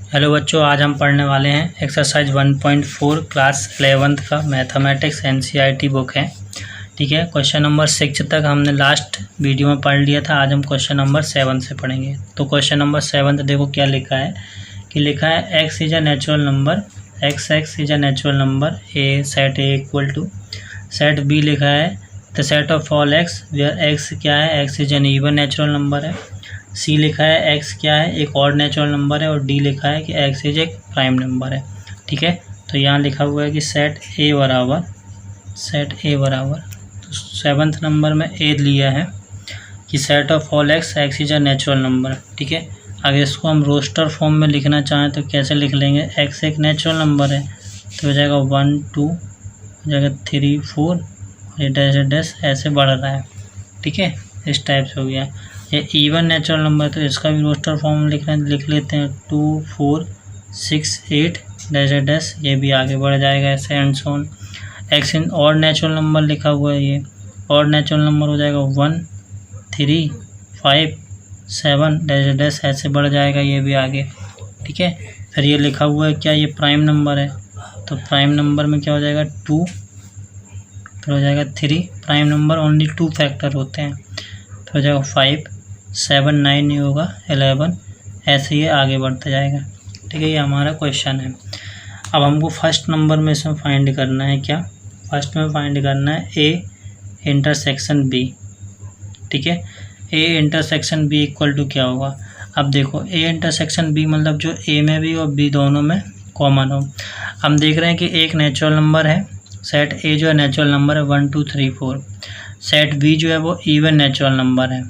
Hello बच्चों, आज हम पढ़ने वाले हैं एक्सरसाइज 1.4 क्लास 11th का मैथमेटिक्स एनसीईआरटी बुक है। ठीक है, क्वेश्चन नंबर 6 तक हमने लास्ट वीडियो में पढ़ लिया था। आज हम क्वेश्चन नंबर 7 से पढ़ेंगे। तो क्वेश्चन नंबर 7 देखो क्या लिखा है कि लिखा है x is a natural number, x is a natural number, a set A equal to set B लिखा है the set of all x where x क्या है, x is an even natural number है। सी लिखा है x क्या है, एक और नेचुरल नंबर है। और डी लिखा है कि x इज एक प्राइम नंबर है। ठीक है, तो यहाँ लिखा हुआ है कि सेट ए बराबर तो 7th नंबर में ए लिया है कि set of all x is a natural number. ठीक है, अगर इसको हम रोस्टर फॉर्म में लिखना चाहें तो कैसे लिख लेंगे, x एक नेचुरल नंबर है तो हो जाएगा 1 2 हो जाएगा 3 4 और ये डैश डैश ऐसे बढ़ रहा है। ठीक है, इस टाइप से हो गया। ये इवन नेचुरल नंबर तो इसका भी रोस्टर फॉर्म लिख लेते हैं 2 4 6 8 डैश डैश, ये भी आगे बढ़ जाएगा ऐसे एंड सो ऑन। एक्स इन और नेचुरल नंबर लिखा हुआ है, ये और नेचुरल नंबर हो जाएगा 1 3 5 7 डैश डैश ऐसे बढ़ जाएगा ये भी आगे। ठीक है, फिर ये लिखा हुआ है क्या, ये प्राइम नंबर है तो प्राइम नंबर में क्या हो जाएगा 2, फिर हो जाएगा 3। प्राइम नंबर ओनली 2 फैक्टर होते हैं, फिर हो जाएगा 5 7 9 नहीं होगा 11, ऐसे ही आगे बढ़ता जाएगा। ठीक है, ये हमारा क्वेश्चन है। अब हमको फर्स्ट नंबर में इसमें फाइंड करना है क्या, फर्स्ट में फाइंड करना है ए इंटरसेक्शन बी। ठीक है, A intersection B equal to क्या होगा। अब देखो ए इंटरसेक्शन बी मतलब जो ए में भी और बी दोनों में कॉमन हो। हम देख रहे हैं कि एक नेचुरल नंबर है, सेट ए जो है नेचुरल नंबर है 1 2 3 4, सेट बी जो है वो इवन नेचुरल नंबर है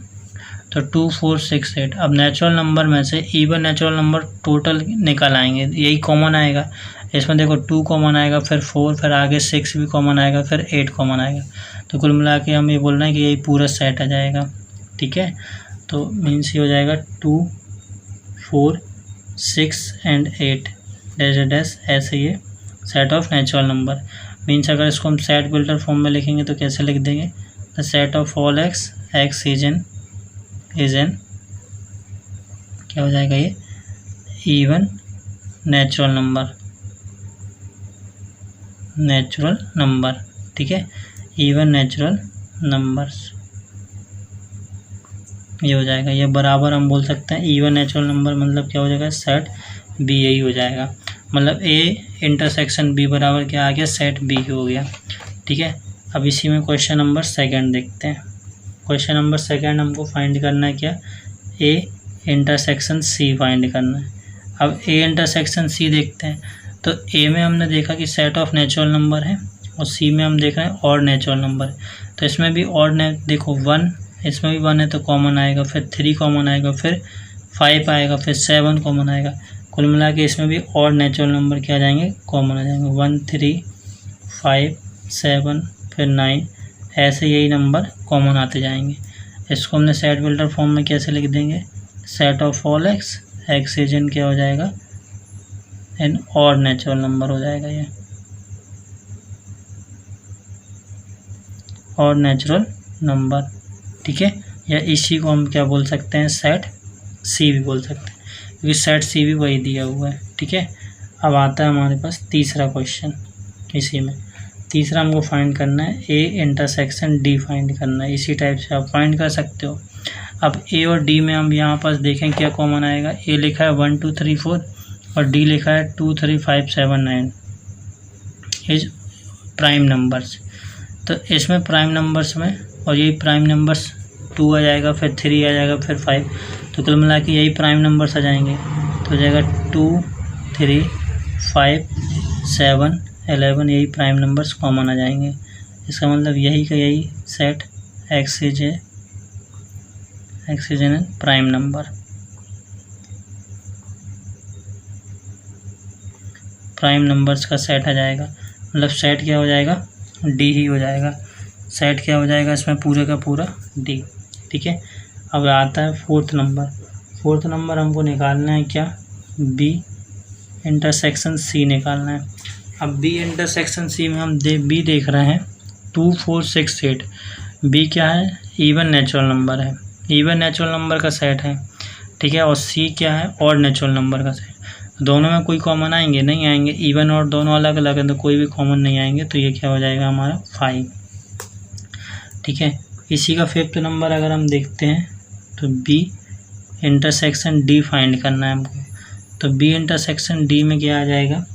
तो 2 4 6 8। अब नेचुरल नंबर में से इवन नेचुरल नंबर टोटल निकल आएंगे, यही कॉमन आएगा। इसमें देखो 2 कॉमन आएगा, फिर 4, फिर आगे 6 भी कॉमन आएगा, फिर 8 कॉमन आएगा। तो कुल मिला के हम ये बोल रहे हैं कि यही पूरा सेट आ जाएगा। ठीक है, तो मीन्स ये हो जाएगा 2 4 6 एंड 8 डैश डैश ऐसे ये set of natural number. Means अगर इसको हम सेट बिल्डर फॉर्म में लिखेंगे तो कैसे लिख देंगे, the set of all x is N क्या हो जाएगा, ये इवन नेचुरल नंबर। ठीक है, इवन नेचुरल नंबर्स ये हो जाएगा। ये बराबर हम बोल सकते हैं इवन नेचुरल नंबर मतलब क्या हो जाएगा, सेट बी यही हो जाएगा। मतलब ए इंटरसेक्शन बी बराबर क्या आ गया, सेट बी हो गया। ठीक है, अब इसी में क्वेश्चन नंबर 2 देखते हैं। क्वेश्चन नंबर 2 हमको फाइंड करना है क्या, ए इंटरसेक्शन सी फाइंड करना है। अब ए इंटरसेक्शन सी देखते हैं तो ए में हमने देखा कि सेट ऑफ नेचुरल नंबर है और सी में हम देख रहे हैं और नेचुरल नंबर। तो इसमें भी और देखो 1, इसमें भी 1 है तो कॉमन आएगा, फिर 3 कॉमन आएगा, फिर 5 आएगा, फिर 7 कॉमन आएगा। कुल मिला के इसमें भी और नेचुरल नंबर क्या आ जाएंगे, कॉमन आ जाएंगे 1 3 5 7 फिर 9, ऐसे यही नंबर कॉमन आते जाएंगे। इसको हमने सेट बिल्डर फॉर्म में कैसे लिख देंगे, set of all x is N क्या हो जाएगा, एन और नेचुरल नंबर हो जाएगा, ये और नेचुरल नंबर। ठीक है, या इसी को हम क्या बोल सकते हैं, सेट सी भी बोल सकते हैं क्योंकि सेट सी भी वही दिया हुआ है। ठीक है, अब आता है हमारे पास तीसरा क्वेश्चन। इसी में तीसरा हमको फाइंड करना है ए इंटरसेक्शन डी फाइंड करना है। इसी टाइप से आप फाइंड कर सकते हो। अब ए और डी में हम यहाँ पास देखें क्या कॉमन आएगा, ए लिखा है 1 2 3 4 और डी लिखा है 2 3 5 7 9 इज प्राइम नंबर्स। तो इसमें प्राइम नंबर्स में और यही प्राइम नंबर्स 2 आ जाएगा, फिर 3 आ जाएगा, फिर 5, तो कुल मिला के यही प्राइम नंबर्स आ जाएंगे। तो हो जाएगा 2 3 5 7 11, यही प्राइम नंबर्स कॉमन आ जाएंगे। इसका मतलब यही का यही set x is an prime number, prime numbers का सेट आ जाएगा। मतलब सेट क्या हो जाएगा, डी ही हो जाएगा। सेट क्या हो जाएगा इसमें पूरे का पूरा डी। ठीक है, अब आता है फोर्थ नंबर हमको निकालना है क्या, बी इंटरसेक्शन सी निकालना है। अब बी इंटरसेक्शन सी में हम बी देख रहे हैं 2 4 6 8। बी क्या है, इवन नेचुरल नंबर है, इवन नेचुरल नंबर का सेट है। ठीक है, और सी क्या है, ऑड नेचुरल नंबर का सेट। दोनों में कोई कॉमन आएंगे? नहीं आएंगे। इवन और दोनों अलग अलग हैं तो कोई भी कॉमन नहीं आएंगे, तो ये क्या हो जाएगा हमारा 5। ठीक है, इसी का 5th नंबर अगर हम देखते हैं तो बी इंटरसेक्शन डी फाइंड करना है हमको। तो बी इंटरसेक्शन डी में क्या आ जाएगा?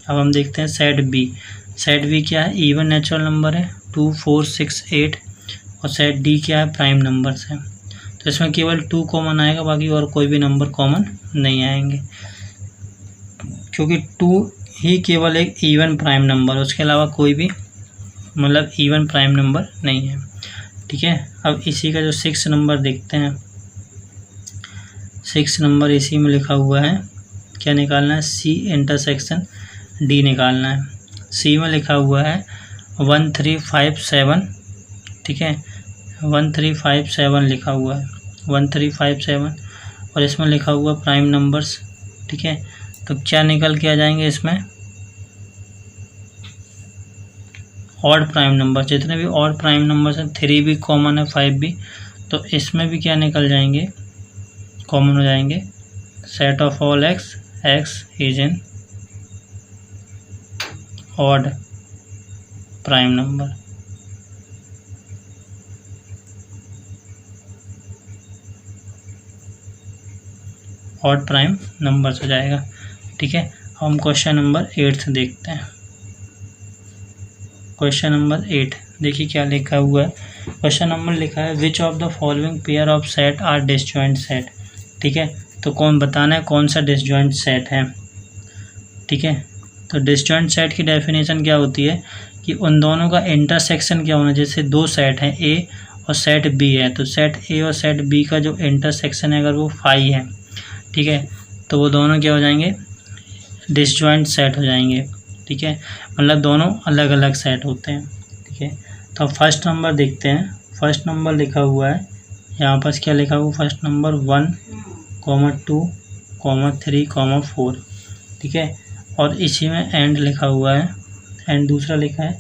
अब हम देखते हैं सेट बी। सेट बी क्या है? इवन नेचुरल नंबर है 2, 4, 6, 8 और सेट डी क्या है? प्राइम नंबर्स है। तो इसमें केवल 2 कॉमन आएगा, बाकी और कोई भी नंबर कॉमन नहीं आएंगे, क्योंकि 2 ही केवल एक इवन प्राइम नंबर है, उसके अलावा कोई भी मतलब इवन प्राइम नंबर नहीं है। ठीक है, अब इसी का जो 6 नंबर देखते हैं। 6 नंबर इसी में लिखा हुआ है, क्या निकालना है? सी इंटरसेक्शन डी निकालना है। सी में लिखा हुआ है 1357। ठीक है, 1357 लिखा हुआ है, 1357 और इसमें लिखा हुआ प्राइम नंबर्स। ठीक है, तो क्या निकल के आ जाएंगे इसमें? ऑड प्राइम नंबर, जितने भी ऑड प्राइम नंबर्स हैं, 3 भी कॉमन है, 5 भी, तो इसमें भी क्या निकल जाएंगे? कॉमन हो जाएंगे। Set of all x, x is an odd prime number. Odd prime numbers हो जाएगा। ठीक है, हम क्वेश्चन नंबर 8 देखते हैं। क्वेश्चन नंबर 8 देखिए क्या लिखा हुआ है। क्वेश्चन नंबर लिखा है which of the following pair of set are disjoint set. ठीक है, तो कौन बताना है कौन सा डिसजॉइंट सेट है। ठीक है, तो डिसजॉइंट सेट की डेफिनेशन क्या होती है कि उन दोनों का इंटरसेक्शन क्या होना, जैसे दो सेट हैं ए और सेट बी है, तो सेट ए और सेट बी का जो इंटरसेक्शन है अगर वो 5 है, ठीक है, तो वो दोनों क्या हो जाएंगे? डिसजॉइंट सेट हो जाएंगे। ठीक है, मतलब दोनों अलग अलग सेट होते हैं। ठीक है, तो अब फर्स्ट नंबर देखते हैं। फर्स्ट नंबर लिखा हुआ है यहाँ पर, क्या लिखा हुआ? First number 1, 2, 3, 4। ठीक है, और इसी में एंड लिखा हुआ है, एंड दूसरा लिखा है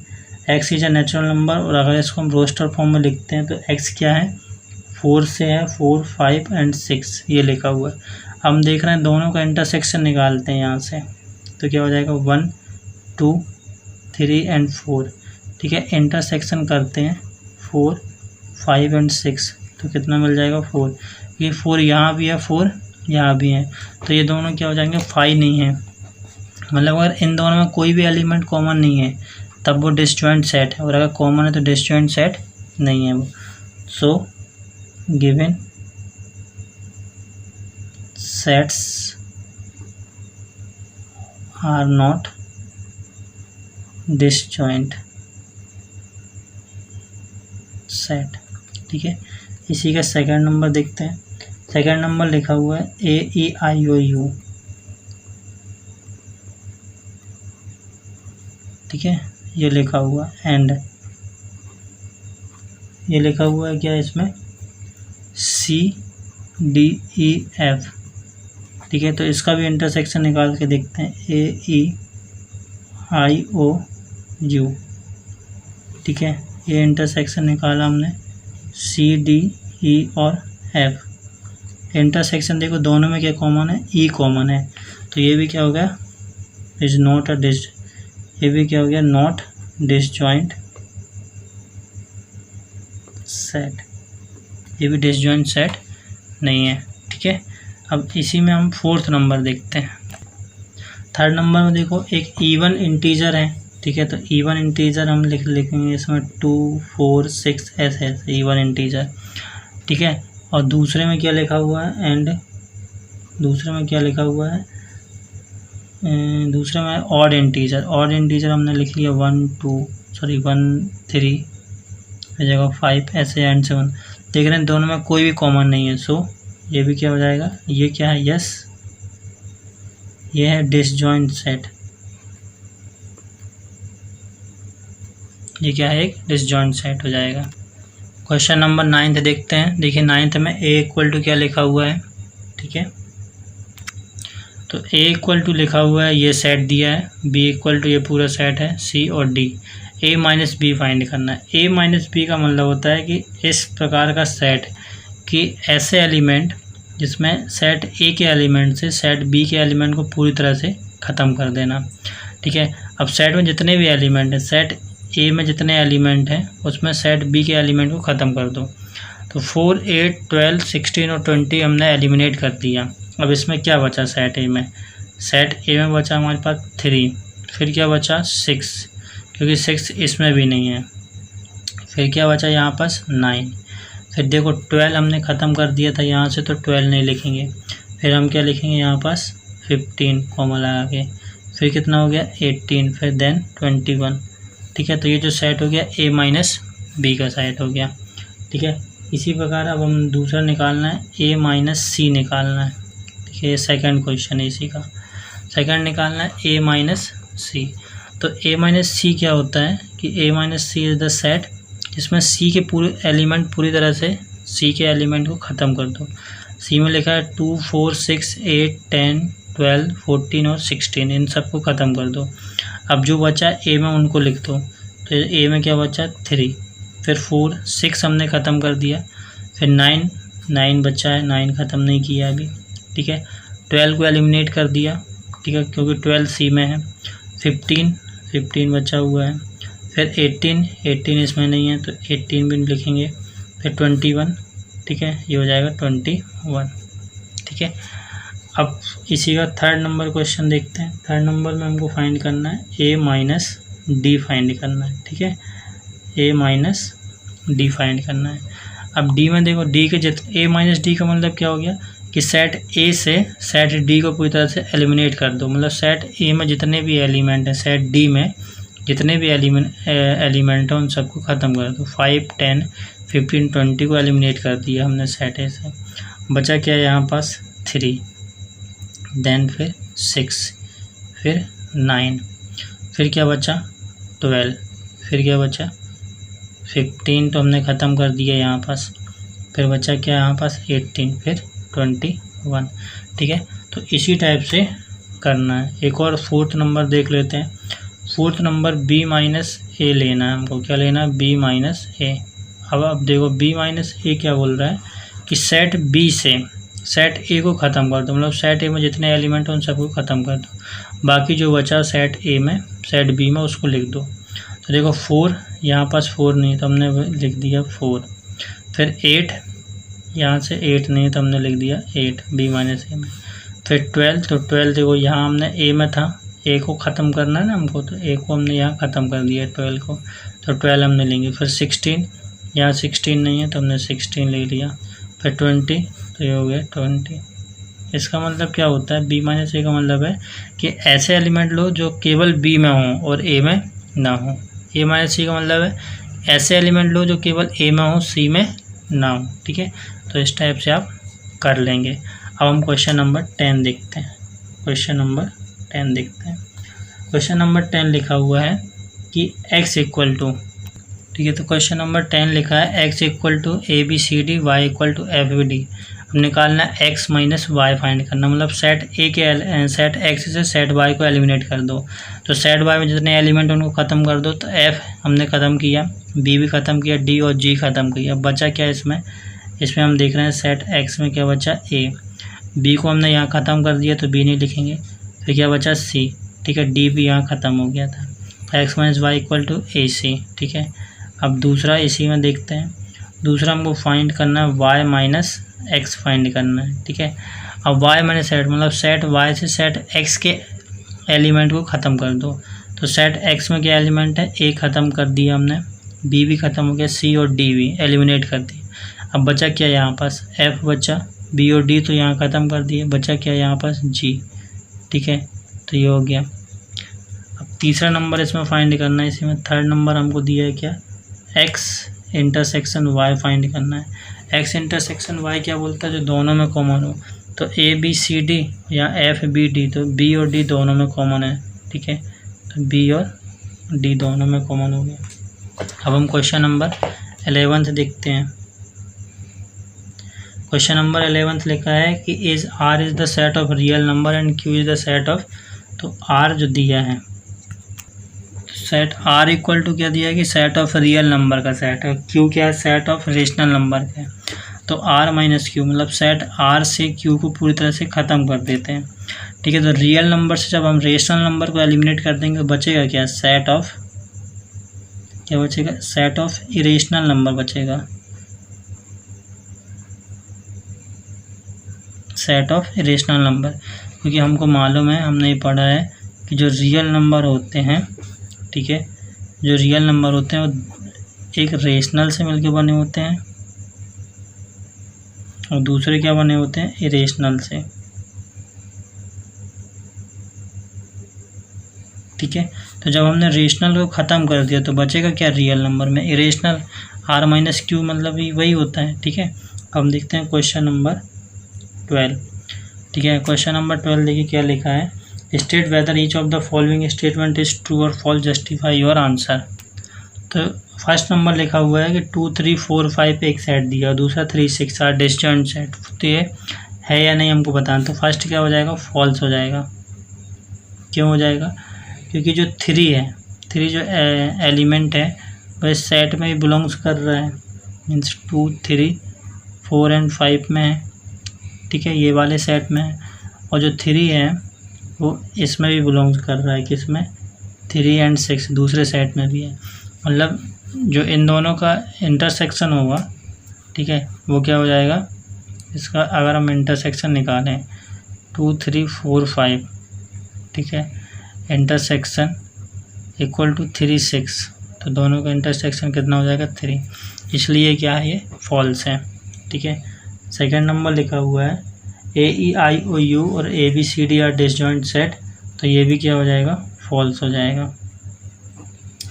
x is a natural number, और अगर इसको हम रोस्टर फॉर्म में लिखते हैं तो एक्स क्या है? 4 से है, 4, 5 एंड 6 ये लिखा हुआ है। हम देख रहे हैं दोनों का इंटरसेक्शन निकालते हैं यहाँ से, तो क्या हो जाएगा? 1, 2, 3 एंड 4। ठीक है, इंटरसेक्शन करते हैं 4, 5 एंड 6, तो कितना मिल जाएगा? 4। ये 4 यहाँ भी है, 4 यहाँ भी है, तो ये दोनों क्या हो जाएंगे? 5 नहीं है। मतलब अगर इन दोनों में कोई भी एलिमेंट कॉमन नहीं है तब वो डिसजॉइंट सेट है, और अगर कॉमन है तो डिसजॉइंट सेट नहीं है वो। So given sets are not disjoint set. ठीक है, इसी का सेकंड नंबर देखते हैं। सेकंड नंबर लिखा हुआ है AEIOU। ठीक है, ये लिखा हुआ एंड ये लिखा हुआ है क्या इसमें? CDEF। ठीक है, तो इसका भी इंटरसेक्शन निकाल के देखते हैं। AEIOU। ठीक है, ये इंटरसेक्शन निकाला हमने, CDE और F। इंटरसेक्शन देखो दोनों में क्या कॉमन है? E कॉमन है, तो ये भी क्या हो गया? इज नॉट अ डिस, ये भी क्या हो गया? नॉट डिसजॉइंट सेट, ये भी डिसजॉइंट सेट नहीं है। ठीक है, अब इसी में हम 4th नंबर देखते हैं। 3rd नंबर में देखो एक इवन इंटीजर है। ठीक है, तो इवन इंटीजर हम लिखेंगे इसमें 2, 4, 6 ऐसे इवन इंटीजर। ठीक है, और दूसरे में क्या लिखा हुआ है? एंड दूसरे में क्या लिखा हुआ है? दूसरे में ऑड इंटीजर। ऑड इंटीजर हमने लिख लिया 1, 3 जगह 5 ऐसे एंड 7। देख रहे हैं दोनों में कोई भी कॉमन नहीं है, सो ये भी क्या हो जाएगा? ये क्या है? यस, ये है डिसजॉइंट सेट। ये क्या है? एक डिसजॉइंट सेट हो जाएगा। क्वेश्चन नंबर 9 देखते हैं। देखिए 9 में A इक्वल टू क्या लिखा हुआ है? ठीक है, तो A इक्वल टू लिखा हुआ है, ये सेट दिया है। B इक्वल टू ये पूरा सेट है, C और D। A minus B find करना है। A माइनस बी का मतलब होता है कि इस प्रकार का सेट कि ऐसे एलिमेंट जिसमें सेट ए के एलिमेंट से सेट बी के एलिमेंट को पूरी तरह से ख़त्म कर देना, ठीक है। अब सेट में जितने भी एलिमेंट हैं, सेट ए में जितने एलिमेंट हैं उसमें सेट बी के एलिमेंट को ख़त्म कर दो। तो 4, 8, 12, 16 और 20 हमने एलिमिनेट कर दिया। अब इसमें क्या बचा सेट ए में? सेट ए में बचा हमारे पास 3, फिर क्या बचा 6, क्योंकि 6 इसमें भी नहीं है। फिर क्या बचा यहाँ पास 9। फिर देखो 12 हमने ख़त्म कर दिया था यहाँ से, तो 12 नहीं लिखेंगे। फिर हम क्या लिखेंगे यहाँ पास 15 कॉमा लगा के। फिर कितना हो गया 18, फिर देन 21, ठीक है। तो ये जो सेट हो गया ए माइनस बी का सेट हो गया, ठीक है। इसी प्रकार अब हम दूसरा निकालना है, ए माइनस सी निकालना है, ठीक है। सेकंड क्वेश्चन है इसी का, सेकंड निकालना है ए माइनस सी। तो ए माइनस सी क्या होता है कि A minus C is the set जिसमें सी के पूरे एलिमेंट पूरी तरह से सी के एलिमेंट को ख़त्म कर दो। सी में लिखा है 2, 4, 6, 8, 10, 12, 14 और 16, इन सबको ख़त्म कर दो। अब जो बचा ए में उनको लिख दो। तो ए में क्या बचा 3, फिर 4, 6 हमने ख़त्म कर दिया, फिर 9 बचा है, 9 ख़त्म नहीं किया अभी, ठीक है। 12 को एलिमिनेट कर दिया, ठीक है, क्योंकि 12 सी में है। 15 बचा हुआ है, फिर 18 इसमें नहीं है तो 18 भी लिखेंगे, फिर 21, ठीक है, ये हो जाएगा 21, ठीक है। अब इसी का थर्ड नंबर क्वेश्चन देखते हैं। थर्ड नंबर में हमको फाइंड करना है ए माइनस डी फाइंड करना है, ठीक है। ए माइनस डी फाइंड करना है। अब डी में देखो डी के ए माइनस डी का मतलब क्या हो गया कि सेट ए से सेट डी को पूरी तरह से एलिमिनेट कर दो। मतलब सेट ए में जितने भी एलिमेंट हैं, सेट डी में जितने भी एलिमेंट हैं उन सबको ख़त्म कर दो। 5, 10, 15, 20 को एलिमिनेट कर दिया हमने सेट ए से। बचा क्या है यहाँ पास 3, देन फिर 6, फिर 9, फिर क्या बचा 12, फिर क्या बचा 15 तो हमने ख़त्म कर दिया यहाँ पास। फिर बचा क्या यहाँ पास 18, फिर 21, ठीक है। तो इसी टाइप से करना है। एक और फोर्थ नंबर देख लेते हैं। फोर्थ नंबर बी माइनस ए लेना है हमको। क्या लेना है? बी माइनस ए। अब देखो बी माइनस ए क्या बोल रहा है कि सेट बी से सेट ए को ख़त्म कर दो। मतलब सेट ए में जितने एलिमेंट हैं उन सबको ख़त्म कर दो। बाकी जो बचा सेट ए में सेट बी में उसको लिख दो। तो देखो 4 यहाँ पास 4 नहीं तो हमने लिख दिया 4। फिर 8 यहाँ से 8 नहीं तो हमने लिख दिया 8 बी माइनस ए में। फिर 12 तो 12 देखो यहाँ हमने ए में था, ए को ख़त्म करना है ना हमको, तो ए को हमने यहाँ ख़त्म कर दिया 12 को, तो 12 हमने लेंगे। फिर 16 यहाँ 16 नहीं है तो हमने 16 ले लिया। फिर 20 तो ये हो गया 20। इसका मतलब क्या होता है? बी माइनस ए का मतलब है कि ऐसे एलिमेंट लो जो केवल बी में हों और ए में ना हो। ए माइनस सी का मतलब है ऐसे एलिमेंट लो जो केवल ए में हो सी में ना हो, ठीक है। तो इस टाइप से आप कर लेंगे। अब हम क्वेश्चन नंबर 10 देखते हैं। क्वेश्चन नंबर 10 देखते हैं। क्वेश्चन नंबर 10 लिखा हुआ है कि x इक्वल टू, ठीक है। तो क्वेश्चन नंबर 10 लिखा है x equal to ABCD y equal to FBD। अब निकालना है x माइनस वाई फाइंड करना। मतलब सेट ए के सेट x से सेट y को एलिमिनेट कर दो। तो सेट y में जितने एलिमेंट उनको ख़त्म कर दो। तो f हमने ख़त्म किया, b भी ख़त्म किया, d और g ख़त्म किया। अब बचा क्या इसमें? इसमें हम देख रहे हैं सेट x में क्या बचा a। b को हमने यहाँ ख़त्म कर दिया तो b नहीं लिखेंगे। फिर क्या बचा c, ठीक है। d भी यहाँ ख़त्म हो गया था। x minus y equal to AC, ठीक है। अब दूसरा इसी में देखते हैं। दूसरा हमको फाइंड करना है y माइनस एक्स फाइंड करना है, ठीक है। अब y माइनस सेट मतलब सेट y से सेट x के एलिमेंट को ख़त्म कर दो। तो सेट x में क्या एलिमेंट है? a ख़त्म कर दिया हमने, b भी ख़त्म हो गया, c और d भी एलिमिनेट कर दिए। अब बचा क्या यहाँ पास? f बचा, b और d तो यहाँ ख़त्म कर दिए। बचा क्या यहाँ पास? g, ठीक है। तो ये हो गया। अब तीसरा नंबर इसमें फाइंड करना है। इसी में थर्ड नंबर हमको दिया है क्या? x इंटरसेक्शन y फाइंड करना है। x इंटरसेक्शन y क्या बोलता है? जो दोनों में कॉमन हो। तो ABCD या FBD, तो B और D दोनों में कॉमन है, ठीक है। तो B और D दोनों में कॉमन हो गया। अब हम क्वेश्चन नंबर 11 देखते हैं। क्वेश्चन नंबर 11 लिखा है कि is R is the set of real number and Q is the set of, तो R जो दिया है सेट R इक्वल टू क्या दिया है कि सेट ऑफ रियल नंबर का सेट है, Q क्या है? सेट ऑफ रेशनल नंबर का है। तो आर माइनस क्यू मतलब सेट आर से क्यू को पूरी तरह से ख़त्म कर देते हैं, ठीक है। तो रियल नंबर से जब हम रेशनल नंबर को एलिमिनेट कर देंगे तो बचेगा क्या, सेट ऑफ, क्या बचेगा, सेट ऑफ इरेशनल नंबर बचेगा, सेट ऑफ इरेशनल नंबर। क्योंकि हमको मालूम है, हमने ये पढ़ा है कि जो रियल नंबर होते हैं, ठीक है, जो रियल नंबर होते हैं वो एक रेशनल से मिलके बने होते हैं और दूसरे क्या बने होते हैं, इरेशनल से, ठीक है। तो जब हमने रेशनल को ख़त्म कर दिया तो बचेगा क्या, रियल नंबर में इरेशनल, आर माइनस क्यू मतलब वही होता है, ठीक है। अब हम देखते हैं क्वेश्चन नंबर 12, ठीक है। क्वेश्चन नंबर 12 देखिए क्या लिखा है, state whether each of the following statement is true और फॉल्स, जस्टिफाई योर आंसर। तो फर्स्ट नंबर लिखा हुआ है कि 2 3 4 5 एक सेट दिया, दूसरा 3 6 8 डिस्जॉइंट सेट, तो ये है या नहीं हमको बताना। तो फर्स्ट क्या हो जाएगा, फॉल्स हो जाएगा। क्यों हो जाएगा, क्योंकि जो 3 है, 3 जो एलिमेंट है वह सेट में ही बिलोंग्स कर रहा है, मीन्स 2 3 4 एंड 5 में है, ठीक है, ये वाले सेट में है। और जो 3 है वो इसमें भी बिलोंग्स कर रहा है, किसमें, 3 एंड 6 दूसरे सेट में भी है। मतलब जो इन दोनों का इंटरसेक्शन होगा, ठीक है, वो क्या हो जाएगा, इसका अगर हम इंटरसेक्शन निकालें 2 3 4 5, ठीक है, इंटरसेक्शन इक्वल टू 3 6, तो दोनों का इंटरसेक्शन कितना हो जाएगा, 3, इसलिए क्या है, ये फॉल्स है, ठीक है। सेकंड नंबर लिखा हुआ है AEIOU और ABCD आर डिसजॉइंट सेट, तो ये भी क्या हो जाएगा, फॉल्स हो जाएगा।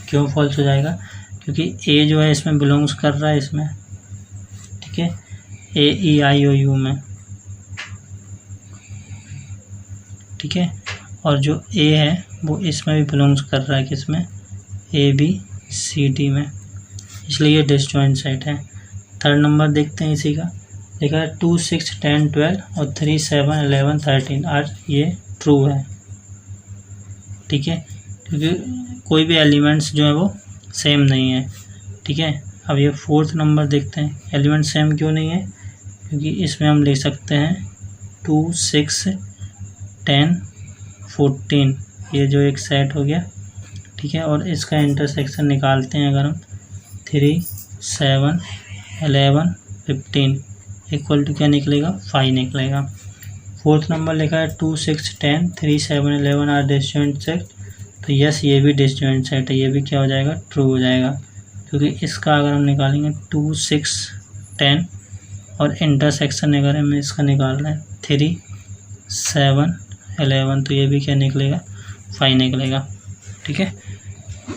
क्यों फॉल्स हो जाएगा, क्योंकि ए जो है इसमें बिलोंग्स कर रहा है, इसमें, ठीक है, AEIOU में, ठीक है, और जो ए है वो इसमें भी बिलोंग्स कर रहा है, किसमें, ABCD में, इसलिए ये डिसजॉइंट सेट है। थर्ड नंबर देखते हैं इसी का, देखा है 2 6 10 12 और 3 7 11 13 आर ये ट्रू है, ठीक है, क्योंकि कोई भी एलिमेंट्स जो है वो सेम नहीं है, ठीक है। अब ये फोर्थ नंबर देखते हैं, एलिमेंट सेम क्यों नहीं है, क्योंकि इसमें हम ले सकते हैं 2 6 10 14, ये जो एक सेट हो गया, ठीक है, और इसका इंटरसेक्शन निकालते हैं अगर हम 3 7 11 15 इक्वल टू क्या निकलेगा, 5 निकलेगा। फोर्थ नंबर लिखा है 2 6 10 3 7 11 आर डिसजॉइंट सेट, तो यस ये भी डिसजॉइंट सेट है, ये भी क्या हो जाएगा, ट्रू हो जाएगा, क्योंकि इसका अगर हम निकालेंगे 2 6 10 और इंटरसेक्शन अगर हमें इसका निकालना है 3 7 11, तो ये भी क्या निकलेगा, 5 निकलेगा, ठीक है,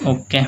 ओके।